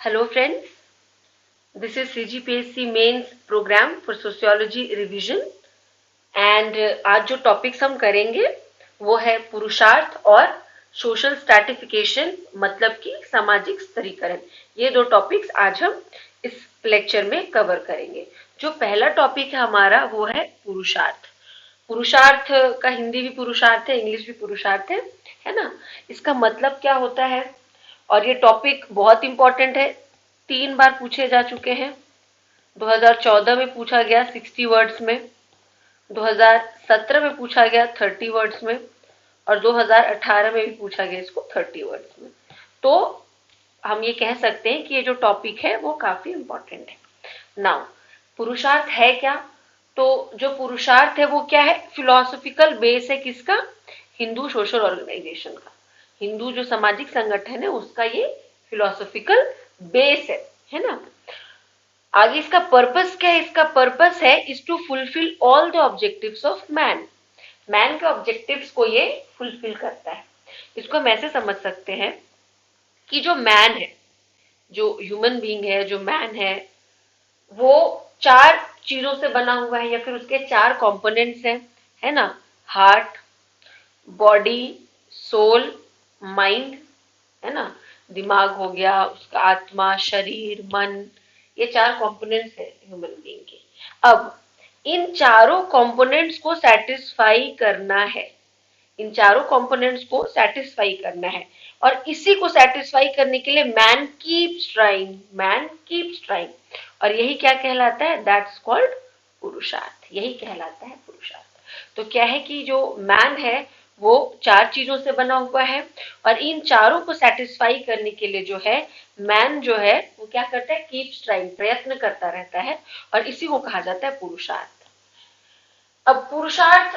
Hello friends, this is CGPSC mains programme for sociology revision and आज जो topics हम करेंगे वो है पुरुषार्थ और सोशल स्ट्रैटिफिकेशन मतलब कि सामाजिक स्तरीकरण। ये दो टॉपिक्स आज हम इस लेक्चर में कवर करेंगे। जो पहला टॉपिक है हमारा वो है पुरुषार्थ। पुरुषार्थ का हिंदी भी पुरुषार्थ है, इंग्लिश भी पुरुषार्थ है ना। इसका मतलब क्या होता है और ये टॉपिक बहुत इंपॉर्टेंट है, 3 बार पूछे जा चुके हैं। 2014 में पूछा गया 60 वर्ड्स में, 2017 में पूछा गया 30 वर्ड्स में और 2018 में भी पूछा गया इसको 30 वर्ड्स में। तो हम ये कह सकते हैं कि ये जो टॉपिक है वो काफी इंपॉर्टेंट है। नाउ पुरुषार्थ है क्या? तो जो पुरुषार्थ है वो क्या है? फिलोसॉफिकल बेस है किसका? हिंदू सोशल ऑर्गेनाइजेशन का। हिंदू जो सामाजिक संगठन है उसका ये फिलोसॉफिकल बेस है ना। आगे इसका पर्पस क्या है? इसका पर्पस है is to fulfil all the objectives of man. Man के ऑब्जेक्टिव्स को ये फुलफिल करता है। इसको हम ऐसे समझ सकते हैं कि जो मैन है, जो ह्यूमन बीइंग है, जो मैन वो 4 चीजों से बना हुआ है या फिर उसके 4 कंपोनेंट्स हैं, है ना। हार्ट, बॉडी, सोल, माइंड, है ना। दिमाग हो गया, उसका आत्मा, शरीर, मन, ये 4 कंपोनेंट्स है ह्यूमन बीइंग के। अब इन चारों कंपोनेंट्स को सेटिस्फाई करना है, इन चारों कंपोनेंट्स को सेटिस्फाई करना है और इसी को सेटिस्फाई करने के लिए man keeps trying, man keeps trying. और यही क्या कहलाता है? दैट्स कॉल्ड पुरुषार्थ। यही कहलाता है पुरुषार्थ। तो क्या है कि जो मैन है वो 4 चीजों से बना हुआ है और इन चारों को सेटिस्फाई करने के लिए जो है मैन जो है वो क्या करता है? कीप्स ट्राइंग, प्रयत्न करता रहता है और इसी को कहा जाता है पुरुषार्थ। अब पुरुषार्थ,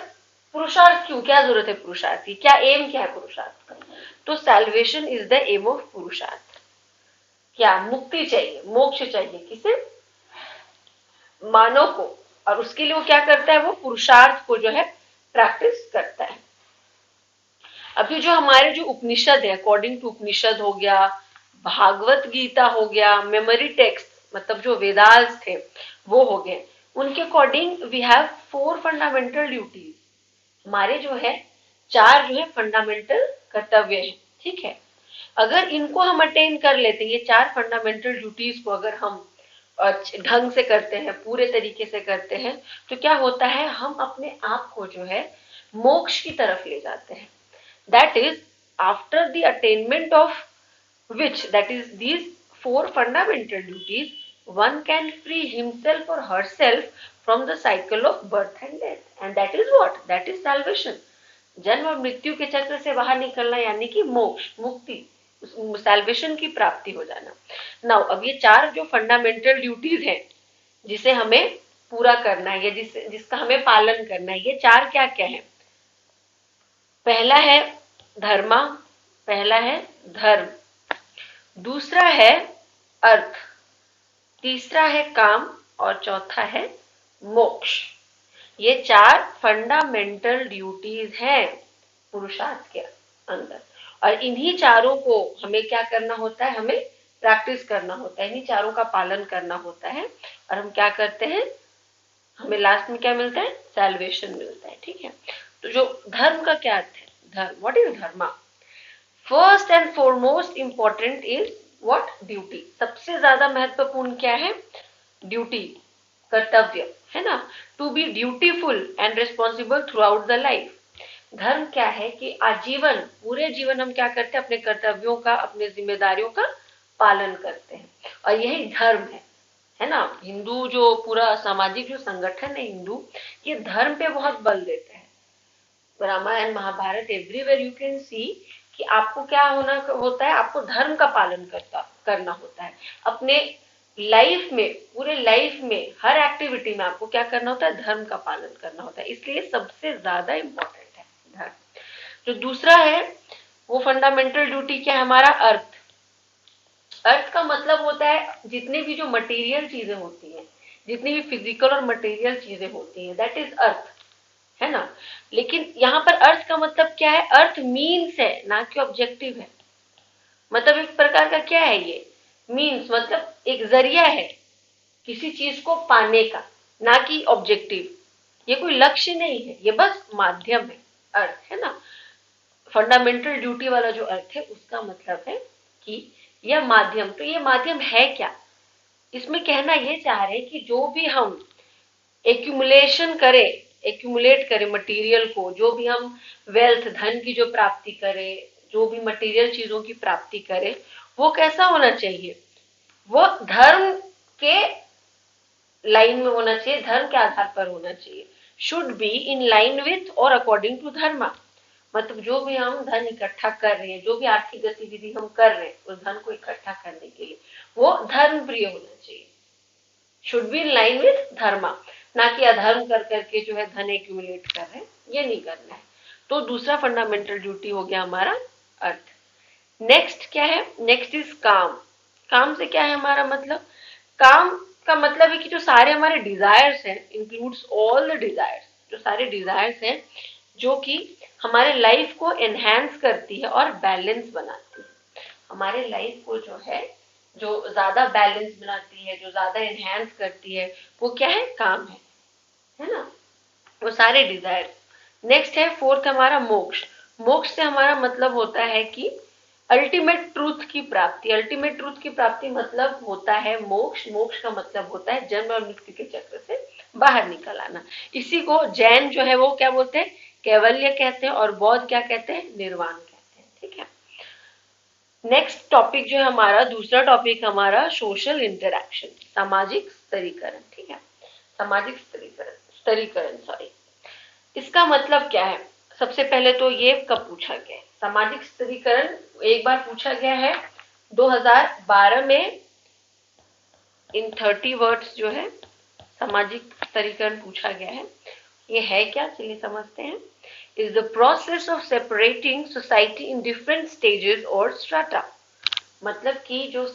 पुरुषार्थ क्यों, क्या जरूरत है पुरुषार्थ की, क्या एम क्या है पुरुषार्थ का? तो salvation is the aim of पुरुषार्थ। क्या मुक्ति चाहिए, मोक्ष चाहिए किसे? मानव को। और उसके लिए वो क्या करता है? वो पुरुषार्थ को जो है प्रैक्टिस करता है। अभी जो हमारे जो उपनिषद है, अकॉर्डिंग टू उपनिषद हो गया, भागवत गीता हो गया, मेमोरी टेक्स्ट मतलब जो वेदास थे वो हो गए, उनके according we have 4 fundamental duties. हमारे जो है 4 जो है फंडामेंटल कर्तव्य है, ठीक है। अगर इनको हम अटेन कर लेते हैं, ये 4 फंडामेंटल ड्यूटीज को अगर हम ढंग से करते हैं, पूरे तरीके से करते हैं, तो क्या होता है? हम अपने आप को जो है मोक्ष की तरफ ले जाते हैं। That is after the attainment of which, that is these 4 fundamental duties, one can free himself or herself from the cycle of birth and death, and that is what, that is salvation। जन्म और मृत्यु के चक्र से बाहर निकलना यानी कि मोक्ष, मुक्ति, सैल्वेशन की प्राप्ति हो जाना। नाउ अब ये 4 जो फंडामेंटल ड्यूटीज हैं जिसे हमें पूरा करना है या जिसका हमें पालन करना है, ये 4 क्या क्या है? पहला है धर्मा, पहला है धर्म, दूसरा है अर्थ, तीसरा है काम और चौथा है मोक्ष। ये 4 फंडामेंटल ड्यूटीज हैं पुरुषार्थ के अंदर और इन्हीं चारों को हमें क्या करना होता है? हमें प्रैक्टिस करना होता है, इन्हीं चारों का पालन करना होता है और हम क्या करते हैं? हमें लास्ट में क्या मिलता है? सैल्वेशन मिलता है, ठीक है। तो जो धर्म का क्या अर्थ है? धर्म, what is dharma? First and foremost important is what? Duty. सबसे ज्यादा महत्वपूर्ण क्या है? ड्यूटी, कर्तव्य, है ना। To be dutiful and responsible throughout the life. धर्म क्या है कि आजीवन, पूरे जीवन हम क्या करते हैं? अपने कर्तव्यों का, अपने जिम्मेदारियों का पालन करते हैं और यही धर्म है ना। हिंदू जो पूरा सामाजिक जो संगठन है हिंदू, ये धर्म पे बहुत बल देता है। Ramayan, Mahabharat, everywhere you can see कि आपको क्या होना होता है? आपको धर्म का पालन करना होता है। अपने लाइफ में, पूरे लाइफ में, हर एक्टिविटी में आपको क्या करना होता है? धर्म का पालन करना होता है। इसलिए सबसे ज्यादा इंपॉर्टेंट है धर्म। जो दूसरा है वो फंडामेंटल ड्यूटी क्या है? हमारा अर्थ। अर्थ का मतलब होता है जितने भी जो मटेरियल चीजें होती हैं, जितनी भी फिजिकल और मटेरियल चीजें होती हैं, दैट इज अर्थ, है ना। लेकिन यहाँ पर अर्थ का मतलब क्या है? अर्थ मीन्स है, ना कि ऑब्जेक्टिव है। मतलब एक प्रकार का क्या है ये? मीन्स मतलब एक जरिया है किसी चीज को पाने का, ना कि ऑब्जेक्टिव। ये कोई लक्ष्य नहीं है, ये बस माध्यम है, अर्थ है ना। फंडामेंटल ड्यूटी वाला जो अर्थ है उसका मतलब है कि यह माध्यम, तो ये माध्यम है क्या, इसमें कहना ये चाह रहे हैं कि जो भी हम एक्यूमुलेशन करें, एक्यूमुलेट करें मटेरियल को, जो भी हम वेल्थ, धन की जो प्राप्ति करें, जो भी मटेरियल चीजों की प्राप्ति करें, वो कैसा होना चाहिए, वो धर्म के लाइन में होना चाहिए, धर्म के आधार पर होना चाहिए। Should be in line with और अकॉर्डिंग टू धर्म। मतलब जो भी हम धन इकट्ठा कर रहे हैं, जो भी आर्थिक गतिविधि हम कर रहे हैं उस धन को इकट्ठा करने के लिए, वो धर्म प्रिय होना चाहिए। Should be in line with dharma, ना कि अधर्म कर करके जो है धन एक्यूमुलेट कर रहे हैं, ये नहीं करना है। तो दूसरा फंडामेंटल ड्यूटी हो गया हमारा अर्थ। नेक्स्ट क्या है, नेक्स्ट इज काम। काम से क्या है हमारा मतलब, काम का मतलब है कि जो सारे हमारे डिजायर्स हैं, इंक्लूड्स ऑल द डिजायर्स, जो सारे डिजायर्स हैं जो कि हमारे लाइफ को एनहांस करती है और बैलेंस बनाती है। हमारे लाइफ को जो है, जो ज्यादा बैलेंस बनाती है, जो ज्यादा एनहांस करती है, वो क्या है, काम है ना, वो सारे डिजायर। नेक्स्ट है फोर्थ हमारा मोक्ष। मोक्ष से हमारा मतलब होता है कि अल्टीमेट ट्रूथ की प्राप्ति। अल्टीमेट ट्रूथ की प्राप्ति मतलब होता है मोक्ष। मोक्ष का मतलब होता है जन्म और मृत्यु के चक्र से बाहर निकल आना। इसी को जैन जो है वो क्या बोलते हैं, कैवल्य कहते हैं, और बौद्ध क्या कहते हैं, निर्वाण कहते हैं। ठीक है। नेक्स्ट टॉपिक जो है हमारा, दूसरा टॉपिक हमारा सोशल इंटरैक्शन, सामाजिक स्तरीकरण। ठीक है, सामाजिक स्तरीकरण, स्तरीकरण सॉरी। इसका मतलब क्या है, सबसे पहले तो ये कब पूछा गया है सामाजिक स्तरीकरण, एक बार पूछा गया है 2012 में, इन 30 वर्ड्स जो है सामाजिक स्तरीकरण पूछा गया है। ये है क्या, चलिए समझते हैं। Is the process of separating society in different stages और स्ट्राटा। मतलब कि जो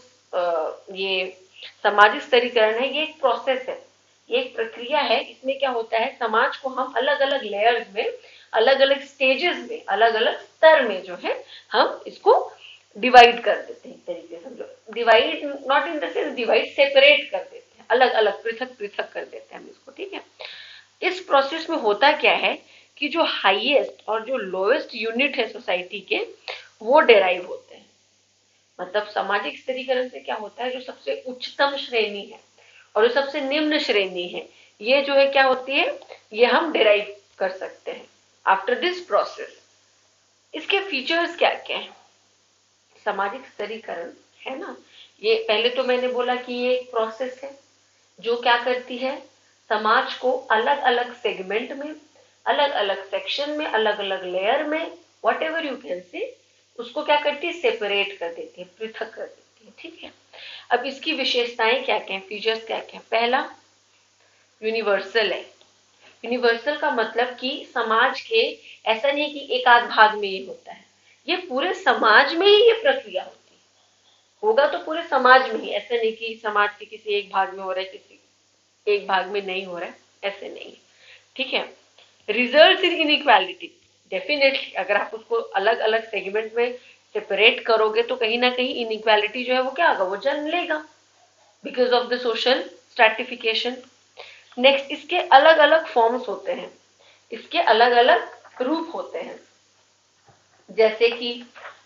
ये सामाजिक स्तरीकरण है, ये एक प्रोसेस है, ये एक प्रक्रिया है। इसमें क्या होता है, समाज को हम अलग अलग लेयर्स में, अलग अलग स्टेजेस में, अलग अलग स्तर में जो है हम इसको डिवाइड कर देते हैं। एक तरीके से समझो, divide not in the sense divide, separate कर देते हैं, अलग अलग पृथक पृथक कर देते हैं हम इसको। ठीक है। इस प्रोसेस में होता क्या है कि जो हाईएस्ट और जो लोएस्ट यूनिट है सोसाइटी के, वो डेराइव होते हैं। मतलब सामाजिक स्तरीकरण से क्या होता है, जो सबसे उच्चतम श्रेणी है और जो सबसे निम्न श्रेणी है, ये जो है क्या होती है, ये हम डेराइव कर सकते हैं आफ्टर दिस प्रोसेस। इसके फीचर्स क्या क्या है सामाजिक स्तरीकरण, है ना। ये पहले तो मैंने बोला कि ये एक प्रोसेस है जो क्या करती है, समाज को अलग अलग सेगमेंट में, अलग अलग सेक्शन में, अलग अलग लेयर में, what ever you can say, उसको क्या करती है, सेपरेट कर देती है, पृथक कर देती है। ठीक है। अब इसकी विशेषताएं क्या क्या है, फीचर्स क्या क्या है। पहला, यूनिवर्सल है। यूनिवर्सल का मतलब कि समाज के, ऐसा नहीं कि एक आध भाग में ये होता है, ये पूरे समाज में ही ये प्रक्रिया होती है। होगा तो पूरे समाज में ही, ऐसा नहीं कि समाज के किसी एक भाग में हो रहा है, किसी एक भाग में नहीं हो रहा है, ऐसे नहीं। ठीक है। रिजल्ट इन इनइक्वालिटी, डेफिनेटली अगर आप उसको अलग अलग सेगमेंट में सेपरेट करोगे तो कहीं ना कहीं इनइक्वालिटी जो है वो क्या होगा, वो जन्म लेगा, because of the social stratification. Next, इसके अलग अलग फॉर्म्स होते हैं, इसके अलग अलग रूप होते हैं। जैसे कि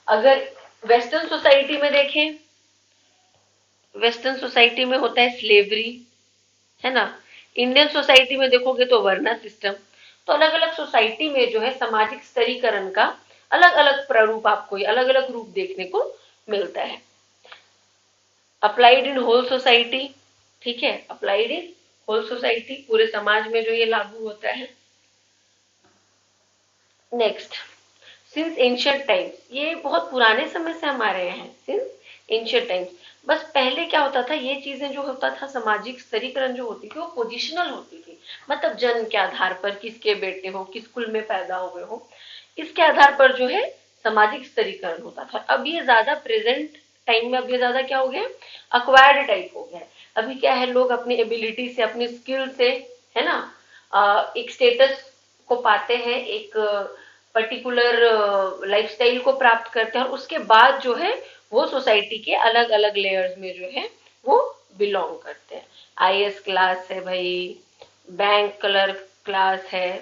अगर वेस्टर्न सोसाइटी में देखें, वेस्टर्न सोसाइटी में होता है स्लेवरी, है ना। इंडियन सोसाइटी में देखोगे तो वर्ना सिस्टम। तो अलग अलग सोसाइटी में जो है सामाजिक स्तरीकरण का अलग अलग प्रारूप, आपको ये अलग अलग रूप देखने को मिलता है। अप्लाइड इन होल सोसाइटी, ठीक है, अप्लाइड इन होल सोसाइटी, पूरे समाज में जो ये लागू होता है। नेक्स्ट, सिंस एंशियंट टाइम्स, ये बहुत पुराने समय से हमारे यहाँ है, सिंस एंशियंट टाइम्स। बस पहले क्या होता था, ये चीजें जो होता था, सामाजिक स्तरीकरण जो होती थी वो पोजिशनल होती थी। मतलब जन्म के आधार पर, किसके बेटे हो, किस कुल में पैदा हुए हो, इसके आधार पर जो है सामाजिक स्तरीकरण होता था। अब ये ज्यादा प्रेजेंट टाइम में, अब ये ज्यादा क्या हो गया, अक्वायर्ड टाइप हो गया। अभी क्या है, लोग अपनी एबिलिटी से, अपनी स्किल से, है ना, एक स्टेटस को पाते हैं, एक पर्टिकुलर लाइफस्टाइल को प्राप्त करते हैं, और उसके बाद जो है वो सोसाइटी के अलग अलग लेयर्स में जो है वो बिलोंग करते हैं। आईएएस क्लास है भाई, बैंक कलर क्लास है,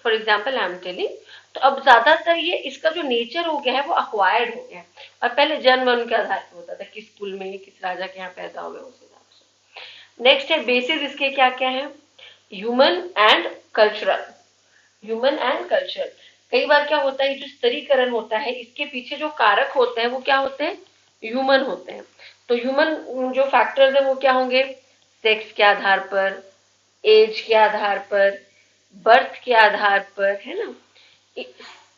for example I am telling. तो अब ज्यादातर ये इसका जो नेचर हो गया है वो अक्वायर्ड हो गया है, और पहले जन्म उनके आधार पर होता था, किस स्कूल में किस राजा के यहाँ पैदा हुए उस हिसाब से। नेक्स्ट है बेसिस, इसके क्या क्या है, human and cultural. Human and culture, कई बार क्या होता है, जो स्तरीकरण होता है इसके पीछे जो कारक होते हैं वो क्या होते हैं, ह्यूमन होते हैं। तो ह्यूमन जो फैक्टर्स है वो क्या होंगे, सेक्स के आधार पर, एज के आधार पर, बर्थ के आधार पर, है ना।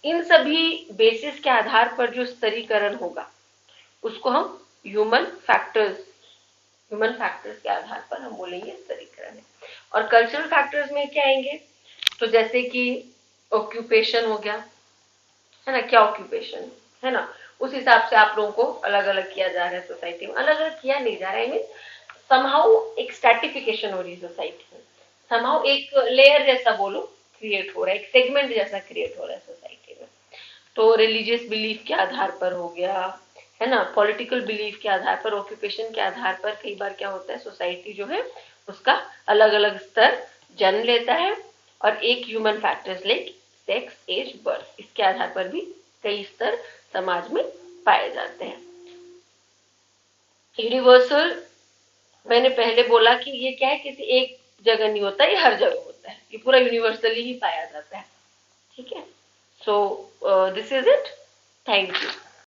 इन सभी बेसिस के आधार पर जो स्तरीकरण होगा उसको हम ह्यूमन फैक्टर्स, ह्यूमन फैक्टर्स के आधार पर हम बोलेंगे स्तरीकरण है। और कल्चरल फैक्टर्स में क्या आएंगे, तो जैसे कि ऑक्यूपेशन हो गया, है ना, क्या ऑक्यूपेशन है ना, उस हिसाब से आप लोगों को अलग अलग किया जा रहा है सोसाइटी में, अलग अलग किया नहीं जा रहा है, मीन समहाउ एक स्ट्रैटिफिकेशन हो रही है सोसाइटी में, समहाउ एक लेयर जैसा बोलो क्रिएट हो रहा है, एक सेगमेंट जैसा क्रिएट हो रहा है सोसाइटी में। तो रिलीजियस बिलीफ के आधार पर हो गया, है ना, पॉलिटिकल बिलीफ के आधार पर, ऑक्यूपेशन के आधार पर, कई बार क्या होता है सोसाइटी जो है उसका अलग अलग स्तर जन्म लेता है। और एक human factors like sex, age, birth, इसके आधार पर भी कई स्तर समाज में पाए जाते हैं। यूनिवर्सल, मैंने पहले बोला कि ये क्या है, किसी एक जगह नहीं होता, ये हर जगह होता है, ये पूरा यूनिवर्सली ही पाया जाता है। ठीक है, so this is it, thank you.